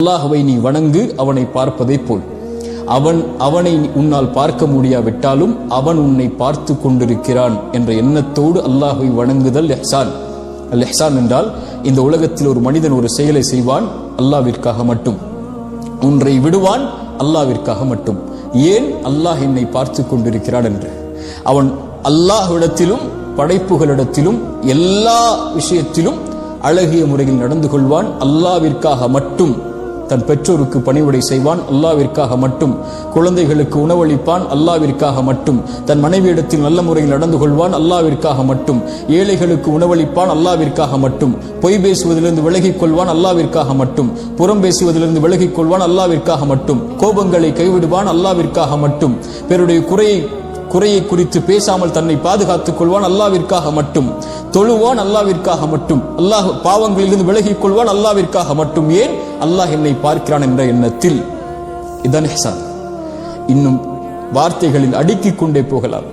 அல்லாஹ்வை நீ வணங்கு அவனை பார்ப்பதை போல். அவனை உன்னால் பார்க்க முடியாவிட்டாலும் அவன் உன்னை பார்த்து கொண்டிருக்கிறான் என்ற எண்ணத்தோடு அல்லாஹ்வை வணங்குதல் இஹ்சான். அல் இஹ்சான் என்றால் இந்த உலகத்தில் ஒரு மனிதன் ஒரு செயலை செய்வான் அல்லாஹ்விற்காக மட்டும், ஒன்றை விடுவான் அல்லாஹ்விற்காக மட்டும். ஏன்? அல்லாஹ் என்னை பார்த்து கொண்டிருக்கிறான் என்று. அவன் அல்லாஹ்விடத்திலும் படைப்புகளிடத்திலும் எல்லா விஷயத்திலும் அழகிய முறையில் நடந்து கொள்வான். அல்லாஹ்விற்காக மட்டும் தன் பெற்றோருக்கு பணிவிடை செய்வான், அல்லாஹ்விற்காக மட்டும் குழந்தைகளுக்கு உணவளிப்பான், அல்லாஹ்விற்காக மட்டும் தன் மனைவியிடத்தில் நல்ல முறையில் நடந்து கொள்வான், அல்லாஹ்விற்காக மட்டும் ஏழைகளுக்கு உணவளிப்பான், அல்லாஹ்விற்காக மட்டும் பொய் பேசுவதிலிருந்து விலகிக் கொள்வான், அல்லாஹ்விற்காக மட்டும் புறம் பேசுவதிலிருந்து விலகிக் கொள்வான், அல்லாஹ்விற்காக மட்டும் கோபங்களை கைவிடுவான், அல்லாஹ்விற்காக மட்டும் பிறருடைய குறையை குறித்து பேசாமல் தன்னை பாதுகாத்துக் கொள்வான், அல்லாஹ்விற்காக மட்டும் தொழுவான், அல்லாஹ்விற்காக மட்டும் அல்லாஹ் பாவங்களிலிருந்து விலகிக் கொள்வான், அல்லாஹ்விற்காக மட்டும். ஏன்? அல்லாஹ் என்னை பார்க்கிறான் என்ற எண்ணத்தில். இதான் இஹ்சான். இன்னும் வார்த்தைகளில் அடுக்கிக் கொண்டே போகலாம்.